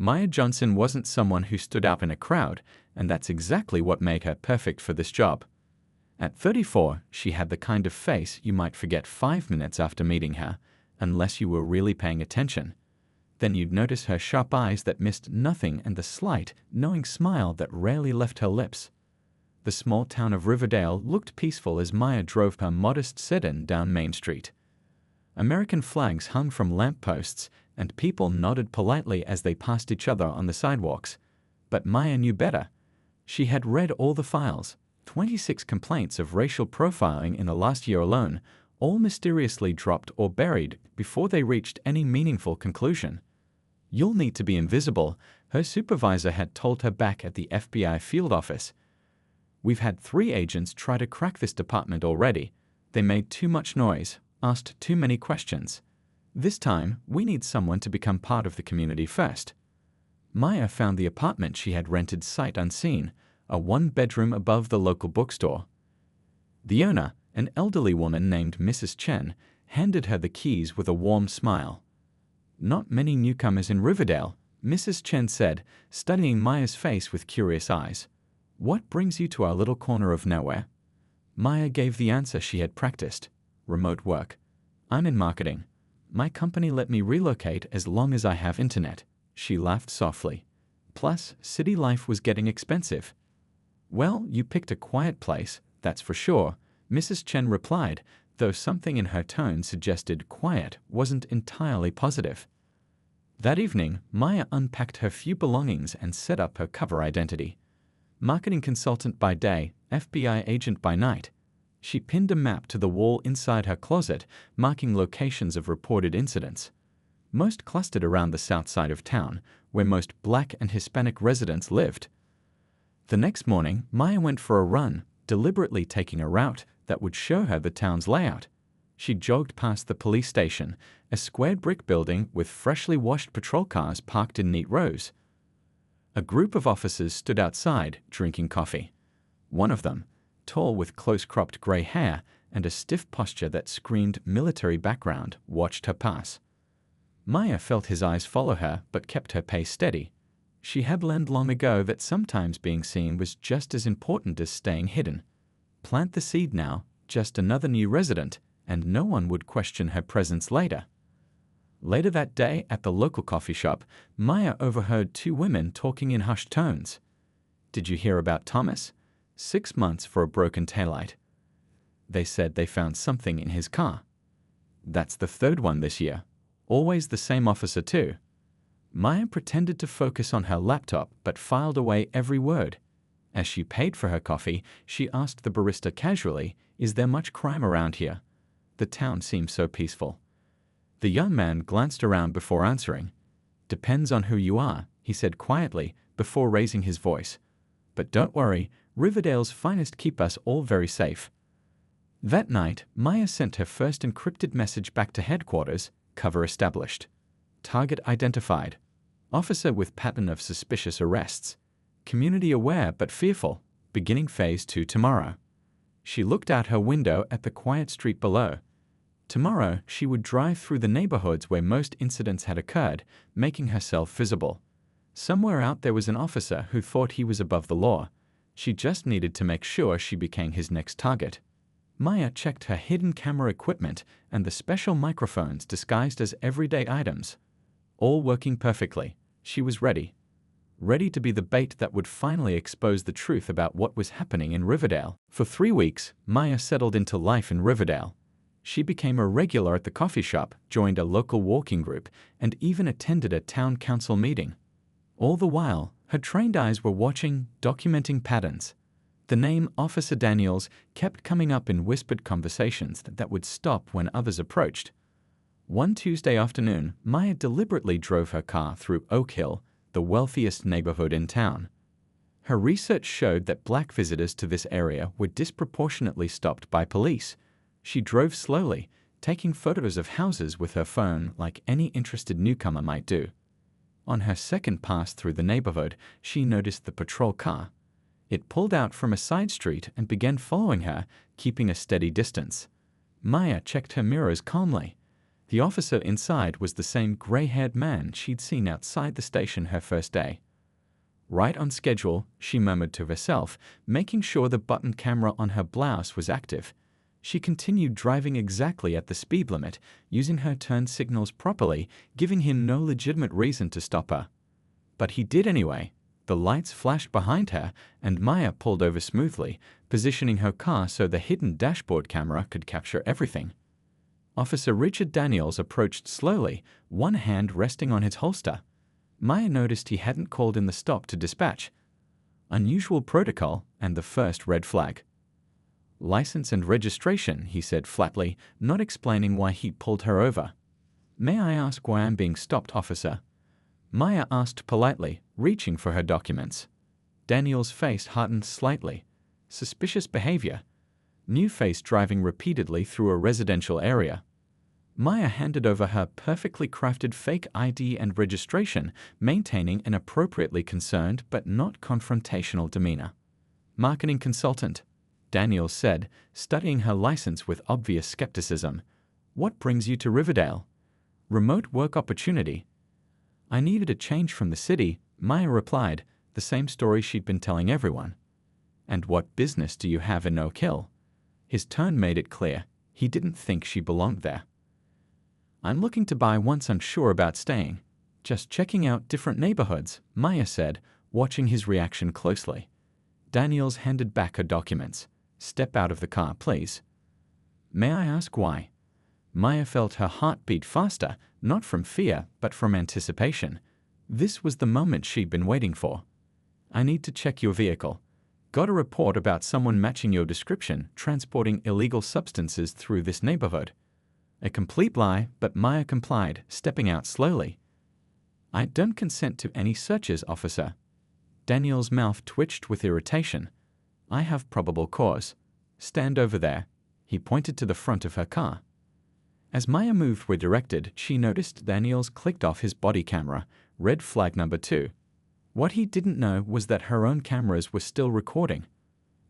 Maya Johnson wasn't someone who stood out in a crowd, and that's exactly what made her perfect for this job. At 34, she had the kind of face you might forget 5 minutes after meeting her, unless you were really paying attention. Then you'd notice her sharp eyes that missed nothing and the slight, knowing smile that rarely left her lips. The small town of Riverdale looked peaceful as Maya drove her modest sedan down Main Street. American flags hung from lampposts, and people nodded politely as they passed each other on the sidewalks. But Maya knew better. She had read all the files, 26 complaints of racial profiling in the last year alone, all mysteriously dropped or buried before they reached any meaningful conclusion. "You'll need to be invisible," her supervisor had told her back at the FBI field office. "We've had 3 agents try to crack this department already. They made too much noise, asked too many questions. This time, we need someone to become part of the community first." Maya found the apartment she had rented sight unseen, a 1-bedroom above the local bookstore. The owner, an elderly woman named Mrs. Chen, handed her the keys with a warm smile. "Not many newcomers in Riverdale," Mrs. Chen said, studying Maya's face with curious eyes. "What brings you to our little corner of nowhere?" Maya gave the answer she had practiced. "Remote work. I'm in marketing. My company let me relocate as long as I have internet." She laughed softly. "Plus, city life was getting expensive." "Well, you picked a quiet place, that's for sure," Mrs. Chen replied, though something in her tone suggested quiet wasn't entirely positive. That evening, Maya unpacked her few belongings and set up her cover identity. Marketing consultant by day, FBI agent by night. She pinned a map to the wall inside her closet, marking locations of reported incidents. Most clustered around the south side of town, where most Black and Hispanic residents lived. The next morning, Maya went for a run, deliberately taking a route that would show her the town's layout. She jogged past the police station, a squared brick building with freshly washed patrol cars parked in neat rows. A group of officers stood outside, drinking coffee. One of them, tall with close-cropped gray hair and a stiff posture that screamed military background, watched her pass. Maya felt his eyes follow her but kept her pace steady. She had learned long ago that sometimes being seen was just as important as staying hidden. Plant the seed now, just another new resident, and no one would question her presence later. Later that day, at the local coffee shop, Maya overheard 2 women talking in hushed tones. "Did you hear about Thomas? 6 months for a broken taillight. They said they found something in his car. That's the 3rd one this year. Always the same officer too." Maya pretended to focus on her laptop but filed away every word. As she paid for her coffee, she asked the barista casually, "Is there much crime around here? The town seems so peaceful." The young man glanced around before answering. "Depends on who you are," he said quietly before raising his voice. "But don't worry, Riverdale's finest keep us all very safe." That night, Maya sent her first encrypted message back to headquarters, cover established. Target identified. Officer with pattern of suspicious arrests. Community aware but fearful. Beginning phase 2 tomorrow. She looked out her window at the quiet street below. Tomorrow, she would drive through the neighborhoods where most incidents had occurred, making herself visible. Somewhere out there was an officer who thought he was above the law. She just needed to make sure she became his next target. Maya checked her hidden camera equipment and the special microphones disguised as everyday items. All working perfectly, she was ready. Ready to be the bait that would finally expose the truth about what was happening in Riverdale. For 3 weeks, Maya settled into life in Riverdale. She became a regular at the coffee shop, joined a local walking group, and even attended a town council meeting. All the while, her trained eyes were watching, documenting patterns. The name Officer Daniels kept coming up in whispered conversations that would stop when others approached. One Tuesday afternoon, Maya deliberately drove her car through Oak Hill, the wealthiest neighborhood in town. Her research showed that Black visitors to this area were disproportionately stopped by police. She drove slowly, taking photos of houses with her phone like any interested newcomer might do. On her second pass through the neighborhood, she noticed the patrol car. It pulled out from a side street and began following her, keeping a steady distance. Maya checked her mirrors calmly. The officer inside was the same gray-haired man she'd seen outside the station her first day. Right on schedule, she murmured to herself, making sure the button camera on her blouse was active. She continued driving exactly at the speed limit, using her turn signals properly, giving him no legitimate reason to stop her. But he did anyway. The lights flashed behind her, and Maya pulled over smoothly, positioning her car so the hidden dashboard camera could capture everything. Officer Richard Daniels approached slowly, one hand resting on his holster. Maya noticed he hadn't called in the stop to dispatch. Unusual protocol and the first red flag. "License and registration," he said flatly, not explaining why he pulled her over. "May I ask why I'm being stopped, officer?" Maya asked politely, reaching for her documents. Daniel's face hardened slightly. Suspicious behavior. New face driving repeatedly through a residential area. Maya handed over her perfectly crafted fake ID and registration, maintaining an appropriately concerned but not confrontational demeanor. "Marketing consultant," Daniels said, studying her license with obvious skepticism. "What brings you to Riverdale?" "Remote work opportunity." "I needed a change from the city," Maya replied, the same story she'd been telling everyone. "And what business do you have in Oak Hill?" His tone made it clear. He didn't think she belonged there. "I'm looking to buy once I'm sure about staying. Just checking out different neighborhoods," Maya said, watching his reaction closely. Daniels handed back her documents. "Step out of the car, please." "May I ask why?" Maya felt her heart beat faster, not from fear, but from anticipation. This was the moment she'd been waiting for. "I need to check your vehicle. Got a report about someone matching your description, transporting illegal substances through this neighborhood." A complete lie, but Maya complied, stepping out slowly. "I don't consent to any searches, officer." Daniel's mouth twitched with irritation. "I have probable cause. Stand over there." He pointed to the front of her car. As Maya moved where directed, she noticed Daniels clicked off his body camera, red flag number 2. What he didn't know was that her own cameras were still recording.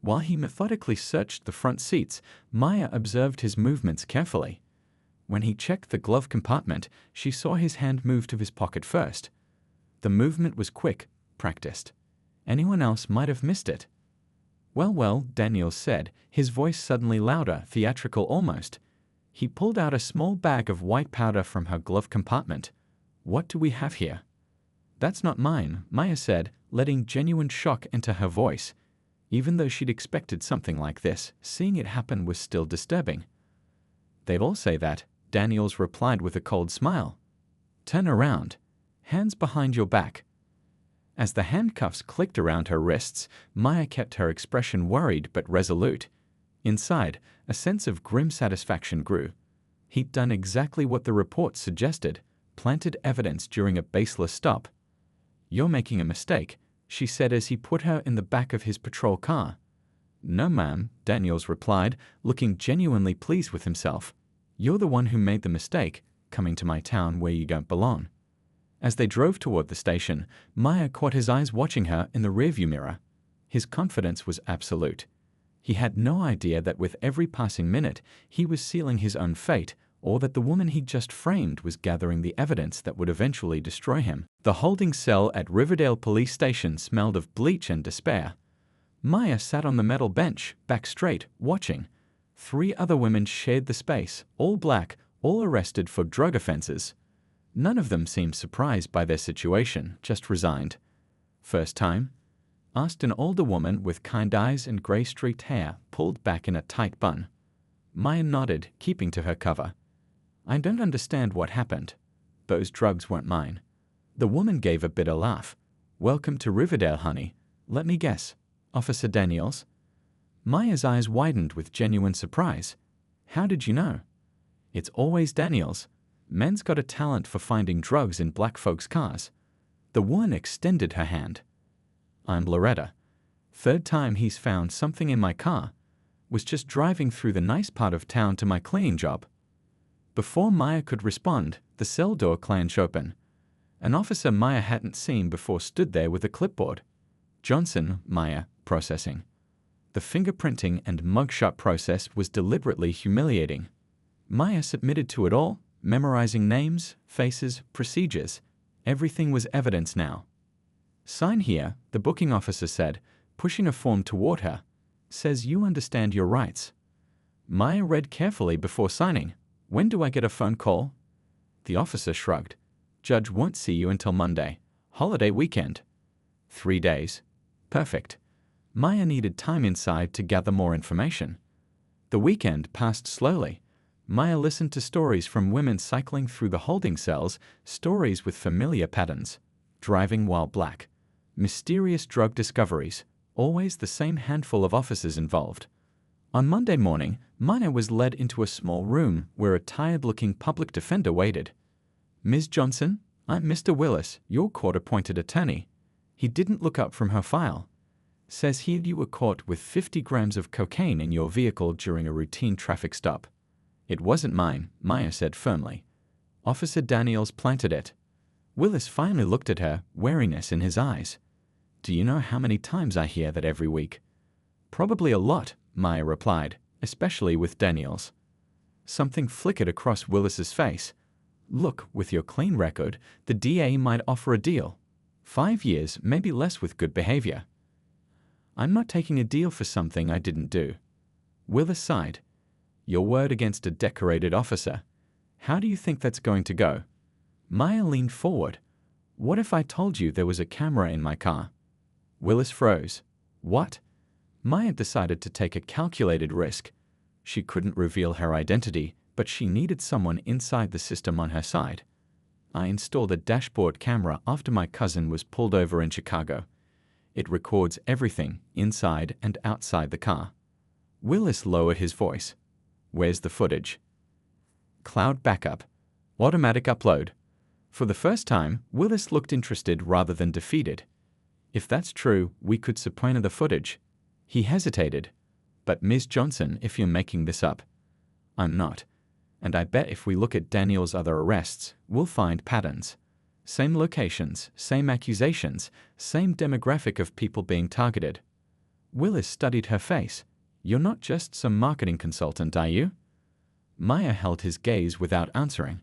While he methodically searched the front seats, Maya observed his movements carefully. When he checked the glove compartment, she saw his hand move to his pocket first. The movement was quick, practiced. Anyone else might have missed it. Well, Daniels said, his voice suddenly louder, theatrical almost. He pulled out a small bag of white powder from her glove compartment. "What do we have here?" "That's not mine," Maya said, letting genuine shock enter her voice. Even though she'd expected something like this, seeing it happen was still disturbing. "They'd all say that," Daniels replied with a cold smile. "Turn around. Hands behind your back." As the handcuffs clicked around her wrists, Maya kept her expression worried but resolute. Inside, a sense of grim satisfaction grew. He'd done exactly what the report suggested, planted evidence during a baseless stop. "You're making a mistake," she said as he put her in the back of his patrol car. "No, ma'am," Daniels replied, looking genuinely pleased with himself. "You're the one who made the mistake, coming to my town where you don't belong." As they drove toward the station, Maya caught his eyes watching her in the rearview mirror. His confidence was absolute. He had no idea that with every passing minute, he was sealing his own fate, or that the woman he'd just framed was gathering the evidence that would eventually destroy him. The holding cell at Riverdale Police Station smelled of bleach and despair. Maya sat on the metal bench, back straight, watching. 3 other women shared the space, all black, all arrested for drug offenses. None of them seemed surprised by their situation, just resigned. "First time?" asked an older woman with kind eyes and gray-streaked hair pulled back in a tight bun. Maya nodded, keeping to her cover. "I don't understand what happened. Those drugs weren't mine." The woman gave a bitter laugh. "Welcome to Riverdale, honey. Let me guess. Officer Daniels?" Maya's eyes widened with genuine surprise. "How did you know?" "It's always Daniels. Men's got a talent for finding drugs in black folks' cars." The woman extended her hand. "I'm Loretta. 3rd time he's found something in my car. Was just driving through the nice part of town to my cleaning job." Before Maya could respond, the cell door clanged open. An officer Maya hadn't seen before stood there with a clipboard. "Johnson, Maya, processing." The fingerprinting and mugshot process was deliberately humiliating. Maya submitted to it all, memorizing names, faces, procedures. Everything was evidence now. "Sign here," the booking officer said, pushing a form toward her. "Says you understand your rights." Maya read carefully before signing. "When do I get a phone call?" The officer shrugged. "Judge won't see you until Monday. Holiday weekend." 3 days. Perfect. Maya needed time inside to gather more information. The weekend passed slowly. Maya listened to stories from women cycling through the holding cells, stories with familiar patterns. Driving while black. Mysterious drug discoveries. Always the same handful of officers involved. On Monday morning, Maya was led into a small room where a tired-looking public defender waited. "Ms. Johnson, I'm Mr. Willis, your court-appointed attorney." He didn't look up from her file. "Says here you were caught with 50 grams of cocaine in your vehicle during a routine traffic stop." "It wasn't mine," Maya said firmly. "Officer Daniels planted it." Willis finally looked at her, wariness in his eyes. "Do you know how many times I hear that every week?" "Probably a lot," Maya replied, "especially with Daniels." Something flickered across Willis's face. "Look, with your clean record, the DA might offer a deal. 5 years, maybe less with good behavior." "I'm not taking a deal for something I didn't do." Willis sighed. "Your word against a decorated officer. How do you think that's going to go?" Maya leaned forward. "What if I told you there was a camera in my car?" Willis froze. "What?" Maya decided to take a calculated risk. She couldn't reveal her identity, but she needed someone inside the system on her side. "I installed a dashboard camera after my cousin was pulled over in Chicago. It records everything, inside and outside the car." Willis lowered his voice. "Where's the footage?" "Cloud backup. Automatic upload." For the first time, Willis looked interested rather than defeated. "If that's true, we could subpoena the footage." He hesitated. "But Ms. Johnson, if you're making this up." "I'm not. And I bet if we look at Daniel's other arrests, we'll find patterns. Same locations, same accusations, same demographic of people being targeted." Willis studied her face. "You're not just some marketing consultant, are you?" Maya held his gaze without answering.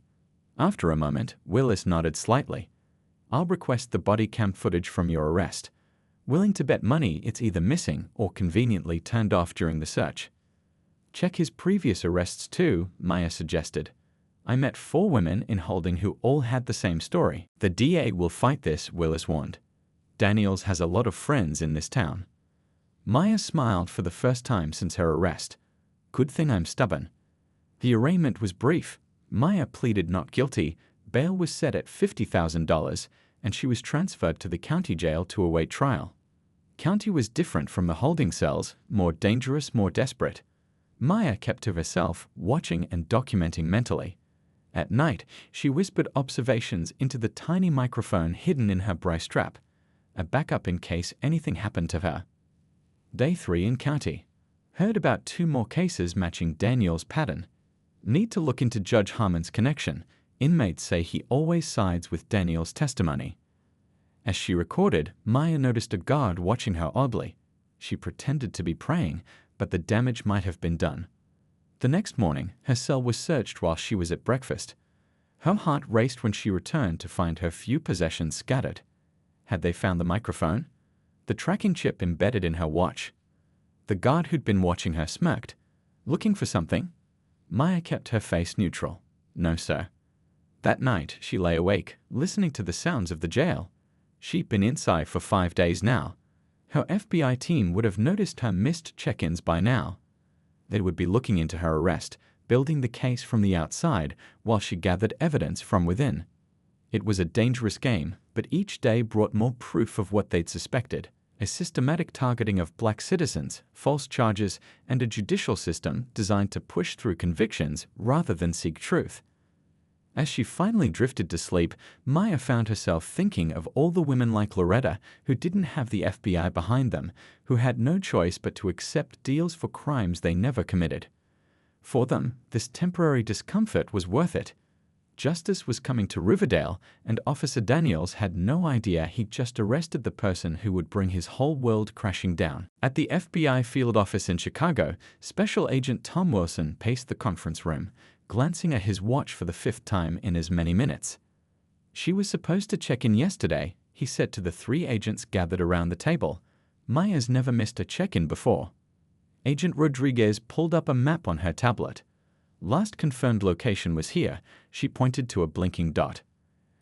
After a moment, Willis nodded slightly. "I'll request the body cam footage from your arrest. Willing to bet money it's either missing or conveniently turned off during the search." "Check his previous arrests too," Maya suggested. "I met 4 women in holding who all had the same story." "The DA will fight this," Willis warned. "Daniels has a lot of friends in this town." Maya smiled for the first time since her arrest. "Good thing I'm stubborn." The arraignment was brief. Maya pleaded not guilty, bail was set at $50,000, and she was transferred to the county jail to await trial. County was different from the holding cells, more dangerous, more desperate. Maya kept to herself, watching and documenting mentally. At night, she whispered observations into the tiny microphone hidden in her bra strap, a backup in case anything happened to her. Day 3 in county. Heard about 2 more cases matching Daniel's pattern. Need to look into Judge Harmon's connection. Inmates say he always sides with Daniel's testimony. As she recorded, Maya noticed a guard watching her oddly. She pretended to be praying, but the damage might have been done. The next morning, her cell was searched while she was at breakfast. Her heart raced when she returned to find her few possessions scattered. Had they found the microphone? The tracking chip embedded in her watch? The guard who'd been watching her smirked. "Looking for something?" Maya kept her face neutral. "No, sir." That night, she lay awake, listening to the sounds of the jail. She'd been inside for 5 days now. Her FBI team would have noticed her missed check-ins by now. They would be looking into her arrest, building the case from the outside while she gathered evidence from within. It was a dangerous game, but each day brought more proof of what they'd suspected. A systematic targeting of black citizens, false charges, and a judicial system designed to push through convictions rather than seek truth. As she finally drifted to sleep, Maya found herself thinking of all the women like Loretta who didn't have the FBI behind them, who had no choice but to accept deals for crimes they never committed. For them, this temporary discomfort was worth it. Justice was coming to Riverdale, and Officer Daniels had no idea he'd just arrested the person who would bring his whole world crashing down. At the FBI field office in Chicago, Special Agent Tom Wilson paced the conference room, glancing at his watch for the 5th time in as many minutes. "She was supposed to check in yesterday," he said to the 3 agents gathered around the table. "Maya's never missed a check-in before." Agent Rodriguez pulled up a map on her tablet. "Last confirmed location was here," she pointed to a blinking dot.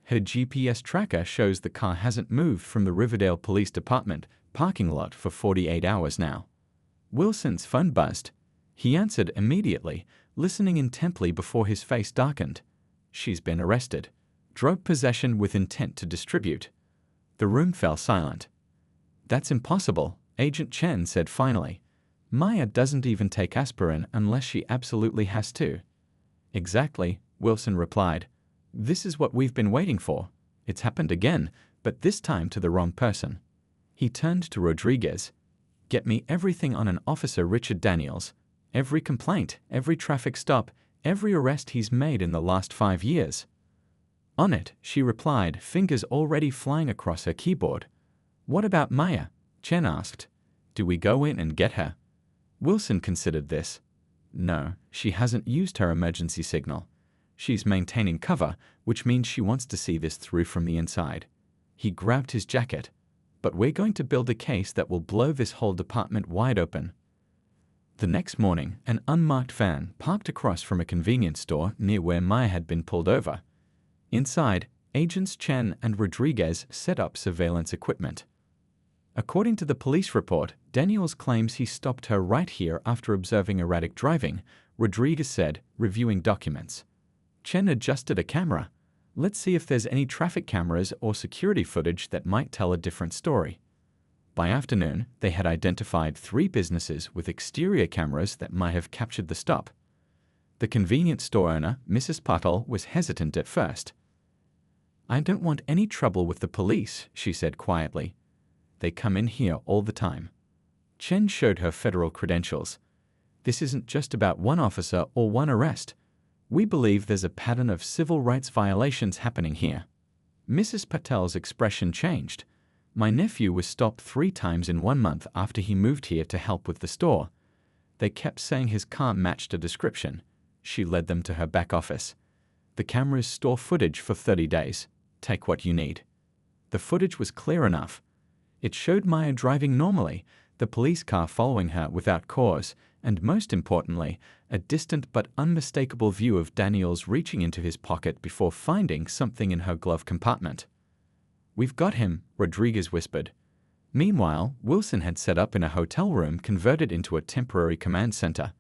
"Her GPS tracker shows the car hasn't moved from the Riverdale Police Department parking lot for 48 hours now." Wilson's phone buzzed. He answered immediately, listening intently before his face darkened. "She's been arrested. Drug possession with intent to distribute." The room fell silent. "That's impossible," Agent Chen said finally. "Maya doesn't even take aspirin unless she absolutely has to." "Exactly," Wilson replied. "This is what we've been waiting for. It's happened again, but this time to the wrong person." He turned to Rodriguez. "Get me everything on an Officer Richard Daniels. Every complaint, every traffic stop, every arrest he's made in the last 5 years." "On it," she replied, fingers already flying across her keyboard. "What about Maya?" Chen asked. "Do we go in and get her?" Wilson considered this. "No, she hasn't used her emergency signal. She's maintaining cover, which means she wants to see this through from the inside." He grabbed his jacket. "But we're going to build a case that will blow this whole department wide open." The next morning, an unmarked van parked across from a convenience store near where Maya had been pulled over. Inside, Agents Chen and Rodriguez set up surveillance equipment. According to the police report, Daniels claims he stopped her right here after observing erratic driving, Rodriguez said, reviewing documents. Chen adjusted a camera. "Let's see if there's any traffic cameras or security footage that might tell a different story." By afternoon, they had identified 3 businesses with exterior cameras that might have captured the stop. The convenience store owner, Mrs. Patel, was hesitant at first. "I don't want any trouble with the police," she said quietly. "They come in here all the time." Chen showed her federal credentials. "This isn't just about one officer or one arrest. We believe there's a pattern of civil rights violations happening here." Mrs. Patel's expression changed. "My nephew was stopped 3 times in 1 month after he moved here to help with the store. They kept saying his car matched a description." She led them to her back office. "The cameras store footage for 30 days. Take what you need." The footage was clear enough. It showed Maya driving normally, the police car following her without cause, and most importantly, a distant but unmistakable view of Daniels reaching into his pocket before finding something in her glove compartment. "We've got him," Rodriguez whispered. Meanwhile, Wilson had set up in a hotel room converted into a temporary command center.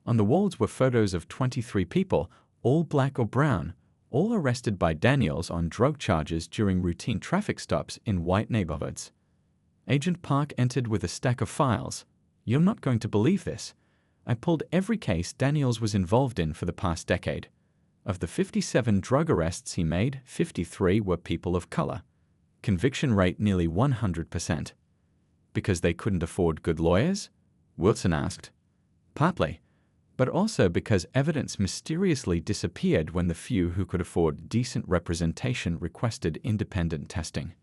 On the walls were photos of 23 people, all black or brown, all arrested by Daniels on drug charges during routine traffic stops in white neighborhoods. Agent Park entered with a stack of files. "You're not going to believe this. I pulled every case Daniels was involved in for the past decade. Of the 57 drug arrests he made, 53 were people of color. Conviction rate nearly 100%. Because they couldn't afford good lawyers?" Wilson asked. "Partly. But also because evidence mysteriously disappeared when the few who could afford decent representation requested independent testing.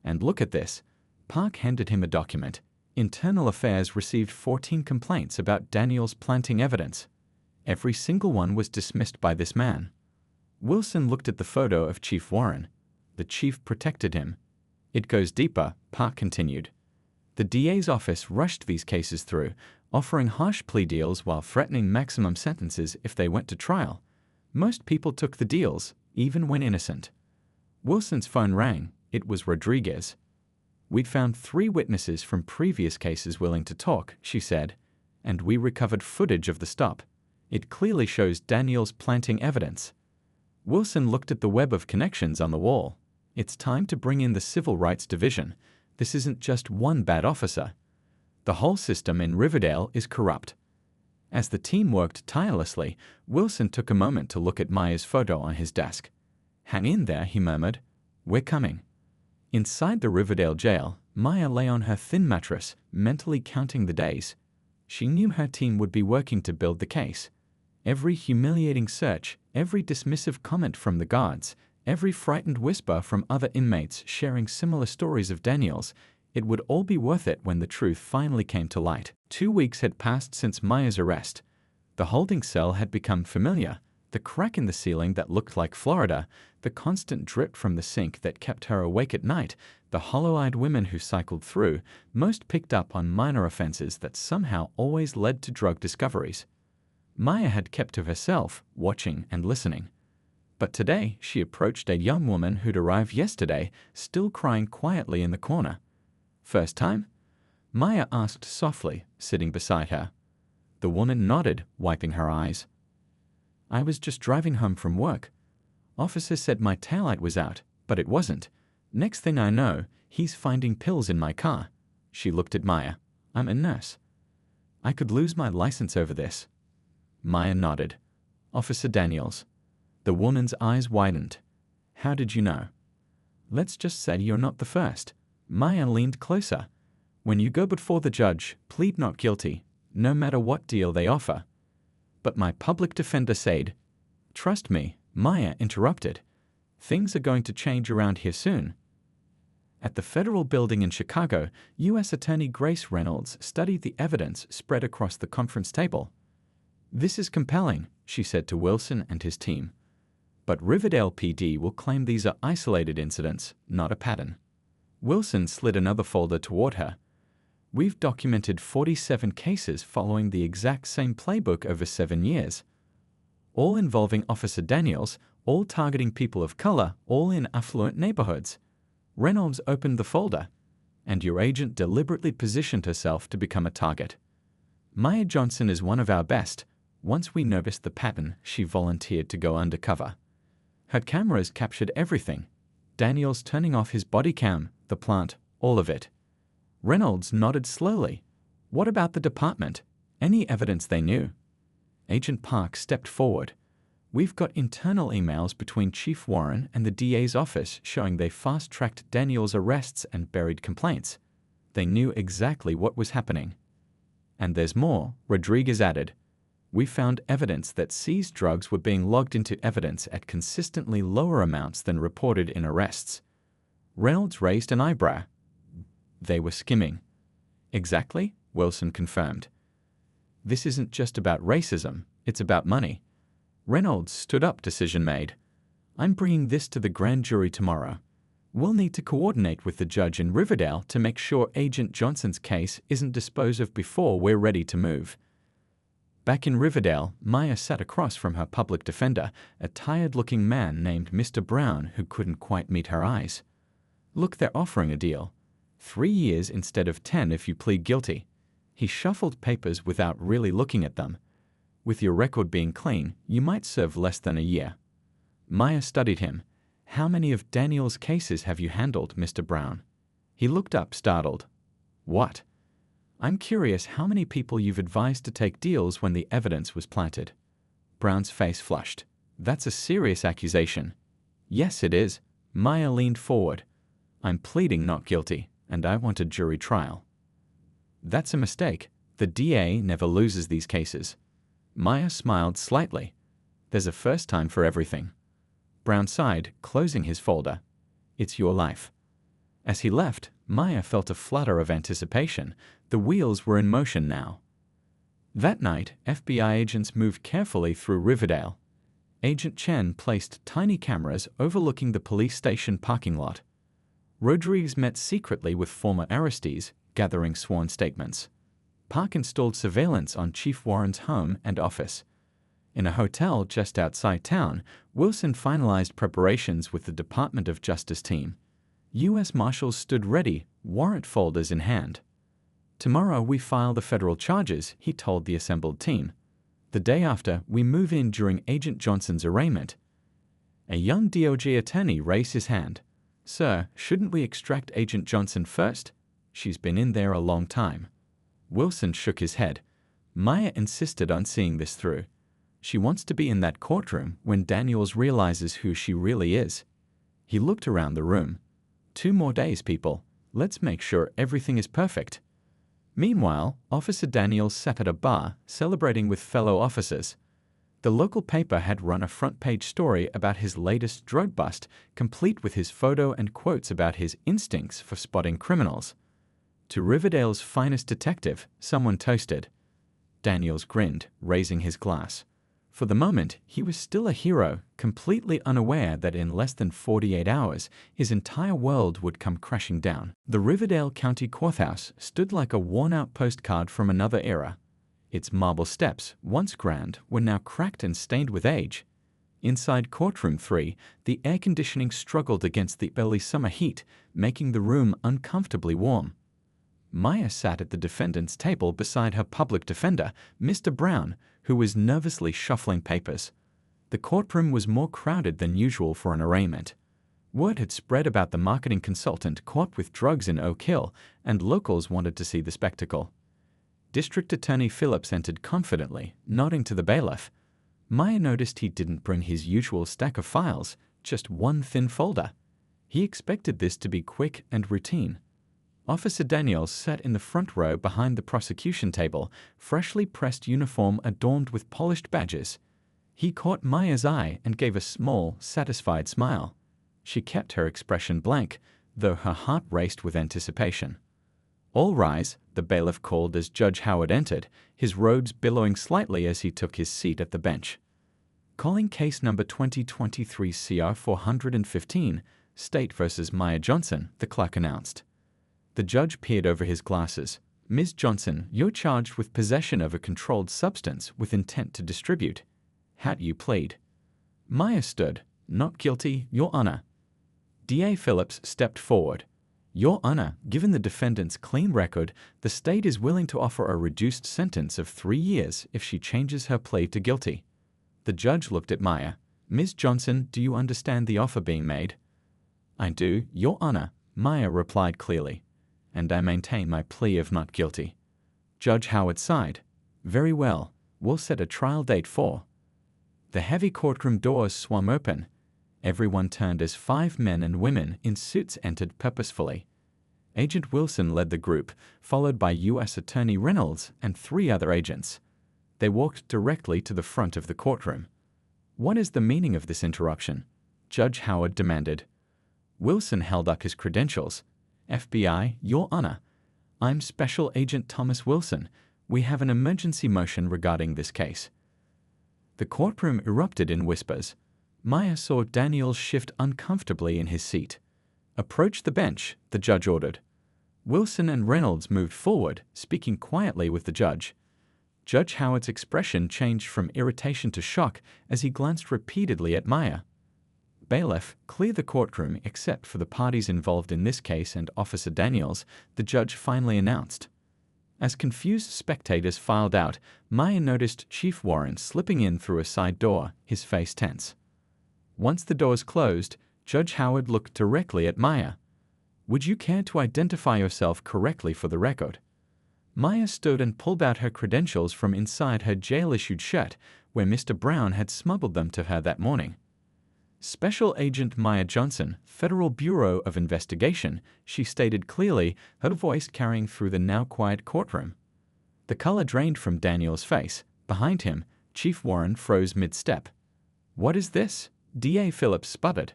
And look at this." Park handed him a document. Internal Affairs received 14 complaints about Daniels planting evidence. Every single one was dismissed by this man. Wilson looked at the photo of Chief Warren. The chief protected him. "It goes deeper," Park continued. "The DA's office rushed these cases through, offering harsh plea deals while threatening maximum sentences if they went to trial. Most people took the deals, even when innocent." Wilson's phone rang. It was Rodriguez. "We'd found 3 witnesses from previous cases willing to talk," she said, "and we recovered footage of the stop. It clearly shows Daniels planting evidence." Wilson looked at the web of connections on the wall. "It's time to bring in the Civil Rights Division. This isn't just one bad officer. The whole system in Riverdale is corrupt." As the team worked tirelessly, Wilson took a moment to look at Maya's photo on his desk. "Hang in there," he murmured. "We're coming." Inside the Riverdale jail, Maya lay on her thin mattress, mentally counting the days. She knew her team would be working to build the case. Every humiliating search, every dismissive comment from the guards, every frightened whisper from other inmates sharing similar stories of Daniels, it would all be worth it when the truth finally came to light. 2 weeks had passed since Maya's arrest. The holding cell had become familiar, The crack in the ceiling that looked like Florida, the constant drip from the sink that kept her awake at night, the hollow-eyed women who cycled through, most picked up on minor offenses that somehow always led to drug discoveries. Maya had kept to herself, watching and listening. But today she approached a young woman who'd arrived yesterday, still crying quietly in the corner. "First time?" Maya asked softly, sitting beside her. The woman nodded, wiping her eyes. "I was just driving home from work. Officer said my taillight was out, but it wasn't. Next thing I know, he's finding pills in my car." She looked at Maya. "I'm a nurse. I could lose my license over this." Maya nodded. "Officer Daniels." The woman's eyes widened. "How did you know?" "Let's just say you're not the first." Maya leaned closer. "When you go before the judge, plead not guilty, no matter what deal they offer." "But my public defender said..." "Trust me," Maya interrupted. "Things are going to change around here soon." At the federal building in Chicago, U.S. Attorney Grace Reynolds studied the evidence spread across the conference table. "This is compelling," she said to Wilson and his team. "But Riverdale PD will claim these are isolated incidents, not a pattern." Wilson slid another folder toward her. "We've documented 47 cases following the exact same playbook over 7 years. All involving Officer Daniels, all targeting people of color, all in affluent neighborhoods." Reynolds opened the folder. "And your agent deliberately positioned herself to become a target. Maya Johnson is one of our best. Once we noticed the pattern, she volunteered to go undercover. Her cameras captured everything. Daniels turning off his body cam, the plant, all of it." Reynolds nodded slowly. "What about the department? Any evidence they knew?" Agent Park stepped forward. "We've got internal emails between Chief Warren and the DA's office showing they fast-tracked Daniels' arrests and buried complaints. They knew exactly what was happening." "And there's more," Rodriguez added. "We found evidence that seized drugs were being logged into evidence at consistently lower amounts than reported in arrests." Reynolds raised an eyebrow. "They were skimming." "Exactly," Wilson confirmed. "This isn't just about racism, it's about money." Reynolds stood up, decision made. "I'm bringing this to the grand jury tomorrow. We'll need to coordinate with the judge in Riverdale to make sure Agent Johnson's case isn't disposed of before we're ready to move." Back in Riverdale, Maya sat across from her public defender, a tired-looking man named Mr. Brown who couldn't quite meet her eyes. "Look, they're offering a deal. 3 years instead of 10 if you plead guilty." He shuffled papers without really looking at them. "With your record being clean, you might serve less than a year." Maya studied him. "How many of Daniel's cases have you handled, Mr. Brown?" He looked up, startled. "What?" "I'm curious how many people you've advised to take deals when the evidence was planted." Brown's face flushed. "That's a serious accusation." "Yes, it is." Maya leaned forward. "I'm pleading not guilty, and I want a jury trial." "That's a mistake. The DA never loses these cases." Maya smiled slightly. "There's a first time for everything." Brown sighed, closing his folder. "It's your life." As he left, Maya felt a flutter of anticipation. The wheels were in motion now. That night, FBI agents moved carefully through Riverdale. Agent Chen placed tiny cameras overlooking the police station parking lot. Rodriguez met secretly with former arrestees, gathering sworn statements. Park installed surveillance on Chief Warren's home and office. In a hotel just outside town, Wilson finalized preparations with the Department of Justice team. U.S. Marshals stood ready, warrant folders in hand. "Tomorrow we file the federal charges," he told the assembled team. "The day after, we move in during Agent Johnson's arraignment." A young DOJ attorney raised his hand. "Sir, shouldn't we extract Agent Johnson first? She's been in there a long time." Wilson shook his head. Maya insisted on seeing this through. She wants to be in that courtroom when Daniels realizes who she really is. He looked around the room. 2 more days, people. Let's make sure everything is perfect." Meanwhile, Officer Daniels sat at a bar, celebrating with fellow officers. The local paper had run a front-page story about his latest drug bust, complete with his photo and quotes about his instincts for spotting criminals. "To Riverdale's finest detective," someone toasted. Daniels grinned, raising his glass. For the moment, he was still a hero, completely unaware that in less than 48 hours, his entire world would come crashing down. The Riverdale County Courthouse stood like a worn-out postcard from another era. Its marble steps, once grand, were now cracked and stained with age. Inside Courtroom 3, the air conditioning struggled against the early summer heat, making the room uncomfortably warm. Maya sat at the defendant's table beside her public defender, Mr. Brown, who was nervously shuffling papers. The courtroom was more crowded than usual for an arraignment. Word had spread about the marketing consultant caught with drugs in Oak Hill, and locals wanted to see the spectacle. District Attorney Phillips entered confidently, nodding to the bailiff. Maya noticed he didn't bring his usual stack of files, just one thin folder. He expected this to be quick and routine. Officer Daniels sat in the front row behind the prosecution table, freshly pressed uniform adorned with polished badges. He caught Maya's eye and gave a small, satisfied smile. She kept her expression blank, though her heart raced with anticipation. "All rise," the bailiff called as Judge Howard entered, his robes billowing slightly as he took his seat at the bench. "Calling case number 2023 CR 415, State versus Maya Johnson," the clerk announced. The judge peered over his glasses. "Ms. Johnson, you're charged with possession of a controlled substance with intent to distribute. How do you plead?" Maya stood. "Not guilty, Your Honor." DA Phillips stepped forward. "Your Honor, given the defendant's clean record, the state is willing to offer a reduced sentence of 3 years if she changes her plea to guilty." The judge looked at Maya. "Ms. Johnson, do you understand the offer being made?" "I do, Your Honor," Maya replied clearly. "And I maintain my plea of not guilty." Judge Howard sighed. "Very well. We'll set a trial date for." The heavy courtroom doors swung open. Everyone turned as 5 men and women in suits entered purposefully. Agent Wilson led the group, followed by U.S. Attorney Reynolds and 3 other agents. They walked directly to the front of the courtroom. "What is the meaning of this interruption?" Judge Howard demanded. Wilson held up his credentials. "FBI, Your Honor. I'm Special Agent Thomas Wilson. We have an emergency motion regarding this case." The courtroom erupted in whispers. Maya saw Daniels shift uncomfortably in his seat. "Approach the bench," the judge ordered. Wilson and Reynolds moved forward, speaking quietly with the judge. Judge Howard's expression changed from irritation to shock as he glanced repeatedly at Maya. "Bailiff, clear the courtroom except for the parties involved in this case and Officer Daniels," the judge finally announced. As confused spectators filed out, Maya noticed Chief Warren slipping in through a side door, his face tense. Once the doors closed, Judge Howard looked directly at Maya. "Would you care to identify yourself correctly for the record?" Maya stood and pulled out her credentials from inside her jail-issued shirt, where Mr. Brown had smuggled them to her that morning. "Special Agent Maya Johnson, Federal Bureau of Investigation," she stated clearly, her voice carrying through the now-quiet courtroom. The color drained from Daniel's face. Behind him, Chief Warren froze mid-step. "What is this?" DA Phillips sputtered.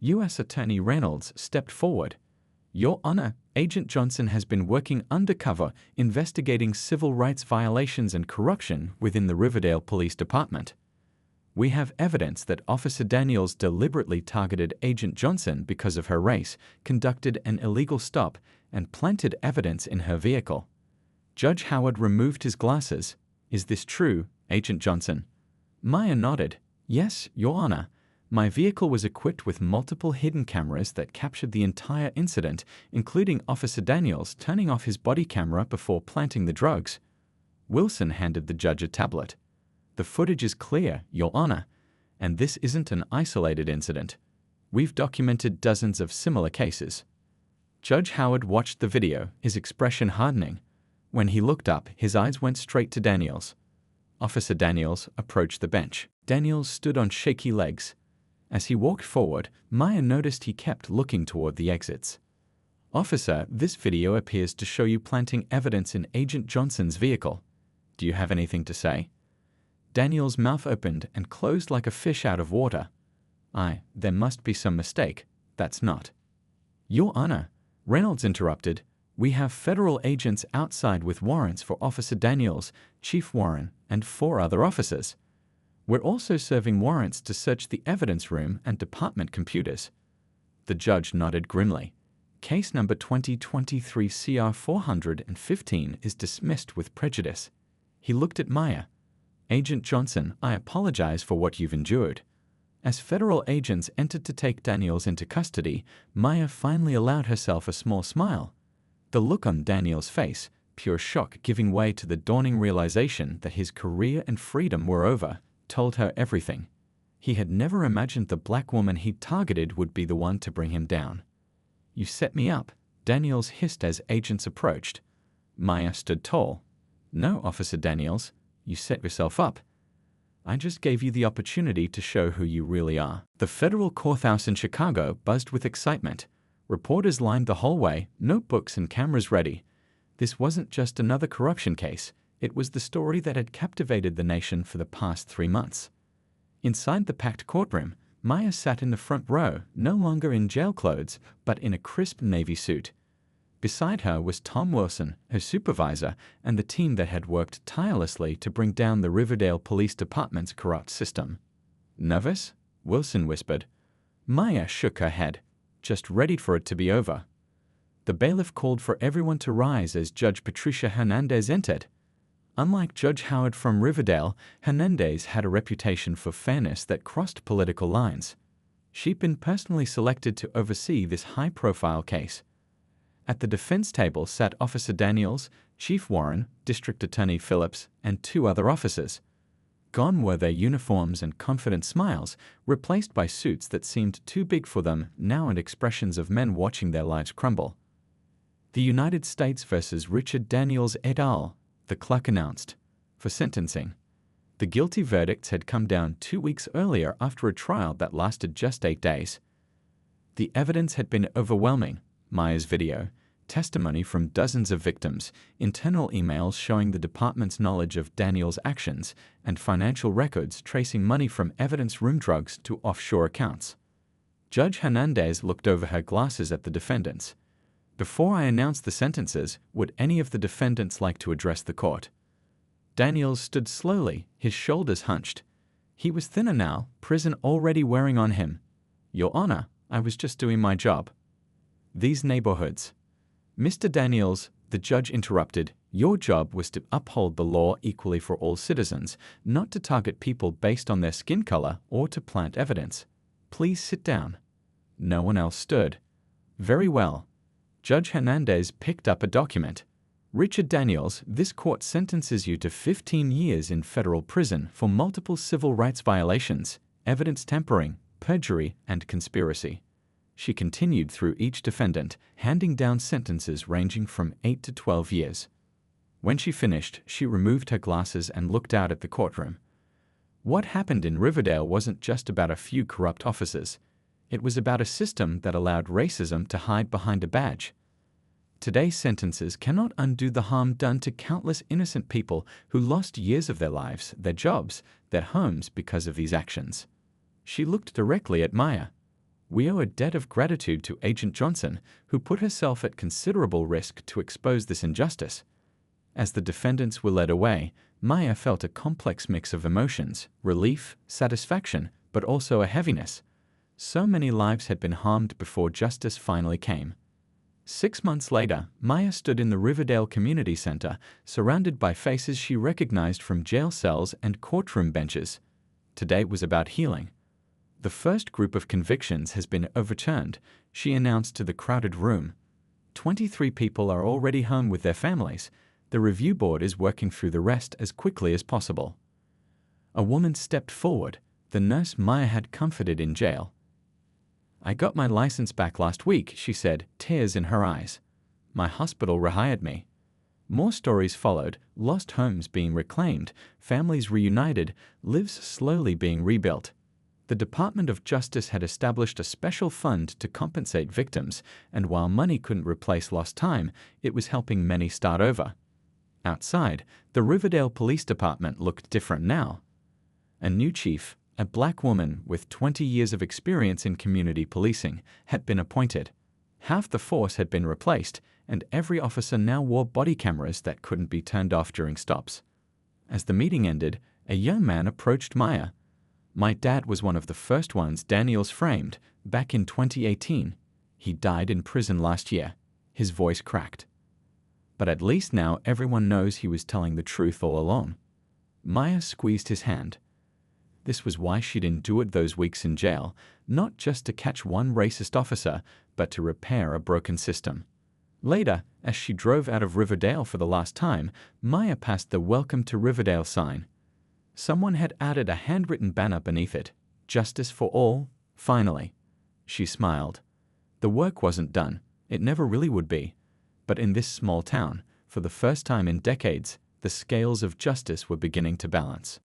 U.S. Attorney Reynolds stepped forward. "Your Honor, Agent Johnson has been working undercover investigating civil rights violations and corruption within the Riverdale Police Department. We have evidence that Officer Daniels deliberately targeted Agent Johnson because of her race, conducted an illegal stop, and planted evidence in her vehicle." Judge Howard removed his glasses. "Is this true, Agent Johnson?" Maya nodded. "Yes, Your Honor. My vehicle was equipped with multiple hidden cameras that captured the entire incident, including Officer Daniels turning off his body camera before planting the drugs." Wilson handed the judge a tablet. "The footage is clear, Your Honor, and this isn't an isolated incident. We've documented dozens of similar cases." Judge Howard watched the video, his expression hardening. When he looked up, his eyes went straight to Daniels. Officer Daniels approached the bench. Daniels stood on shaky legs. As he walked forward, Maya noticed he kept looking toward the exits. "Officer, this video appears to show you planting evidence in Agent Johnson's vehicle. Do you have anything to say?" Daniel's mouth opened and closed like a fish out of water. There must be some mistake. That's not." "Your Honor," Reynolds interrupted, "we have federal agents outside with warrants for Officer Daniels, Chief Warren, and 4 other officers. We're also serving warrants to search the evidence room and department computers. The judge nodded grimly. Case number 2023 CR 415 is dismissed with prejudice. He looked at Maya. Agent Johnson, I apologize for what you've endured. As federal agents entered to take Daniels into custody, Maya finally allowed herself a small smile. The look on Daniels' face, pure shock giving way to the dawning realization that his career and freedom were over, told her everything. He had never imagined the black woman he'd targeted would be the one to bring him down. You set me up, Daniels hissed as agents approached. Maya stood tall. No, Officer Daniels, you set yourself up. I just gave you the opportunity to show who you really are. The federal courthouse in Chicago buzzed with excitement. Reporters lined the hallway, notebooks and cameras ready. This wasn't just another corruption case. It was the story that had captivated the nation for the past 3 months. Inside the packed courtroom, Maya sat in the front row, no longer in jail clothes, but in a crisp navy suit. Beside her was Tom Wilson, her supervisor, and the team that had worked tirelessly to bring down the Riverdale Police Department's corrupt system. Nervous? Wilson whispered. Maya shook her head, just ready for it to be over. The bailiff called for everyone to rise as Judge Patricia Hernandez entered. Unlike Judge Howard from Riverdale, Hernandez had a reputation for fairness that crossed political lines. She'd been personally selected to oversee this high-profile case. At the defense table sat Officer Daniels, Chief Warren, District Attorney Phillips, and 2 other officers. Gone were their uniforms and confident smiles, replaced by suits that seemed too big for them now and expressions of men watching their lives crumble. The United States versus Richard Daniels et al., the clerk announced, for sentencing. The guilty verdicts had come down 2 weeks earlier after a trial that lasted just 8 days. The evidence had been overwhelming. Maya's video, testimony from dozens of victims, internal emails showing the department's knowledge of Daniels' actions, and financial records tracing money from evidence room drugs to offshore accounts. Judge Hernandez looked over her glasses at the defendants. Before I announce the sentences, would any of the defendants like to address the court? Daniels stood slowly, his shoulders hunched. He was thinner now, prison already wearing on him. Your Honor, I was just doing my job. These neighborhoods. Mr. Daniels, the judge interrupted, your job was to uphold the law equally for all citizens, not to target people based on their skin color or to plant evidence. Please sit down. No one else stood. Very well. Judge Hernandez picked up a document. Richard Daniels, this court sentences you to 15 years in federal prison for multiple civil rights violations, evidence tampering, perjury, and conspiracy. She continued through each defendant, handing down sentences ranging from 8 to 12 years. When she finished, she removed her glasses and looked out at the courtroom. What happened in Riverdale wasn't just about a few corrupt officers. It was about a system that allowed racism to hide behind a badge. Today's sentences cannot undo the harm done to countless innocent people who lost years of their lives, their jobs, their homes because of these actions. She looked directly at Maya. We owe a debt of gratitude to Agent Johnson, who put herself at considerable risk to expose this injustice. As the defendants were led away, Maya felt a complex mix of emotions, relief, satisfaction, but also a heaviness. So many lives had been harmed before justice finally came. 6 months later, Maya stood in the Riverdale Community Center, surrounded by faces she recognized from jail cells and courtroom benches. Today was about healing. The first group of convictions has been overturned, she announced to the crowded room. 23 people are already home with their families. The review board is working through the rest as quickly as possible. A woman stepped forward, the nurse Maya had comforted in jail. I got my license back last week, she said, tears in her eyes. My hospital rehired me. More stories followed, lost homes being reclaimed, families reunited, lives slowly being rebuilt. The Department of Justice had established a special fund to compensate victims, and while money couldn't replace lost time, it was helping many start over. Outside, the Riverdale Police Department looked different now. A new chief, a black woman with 20 years of experience in community policing, had been appointed. Half the force had been replaced, and every officer now wore body cameras that couldn't be turned off during stops. As the meeting ended, A young man approached Maya. "My dad was one of the first ones Daniels framed, back in 2018. He died in prison last year." His voice cracked. "But at least now everyone knows he was telling the truth all along." Maya squeezed his hand. This was why she'd endured those weeks in jail, not just to catch one racist officer, but to repair a broken system. Later, as she drove out of Riverdale for the last time, Maya passed the "Welcome to Riverdale" sign. Someone had added a handwritten banner beneath it, "Justice for all, finally." She smiled. The work wasn't done. It never really would be. But in this small town, for the first time in decades, the scales of justice were beginning to balance.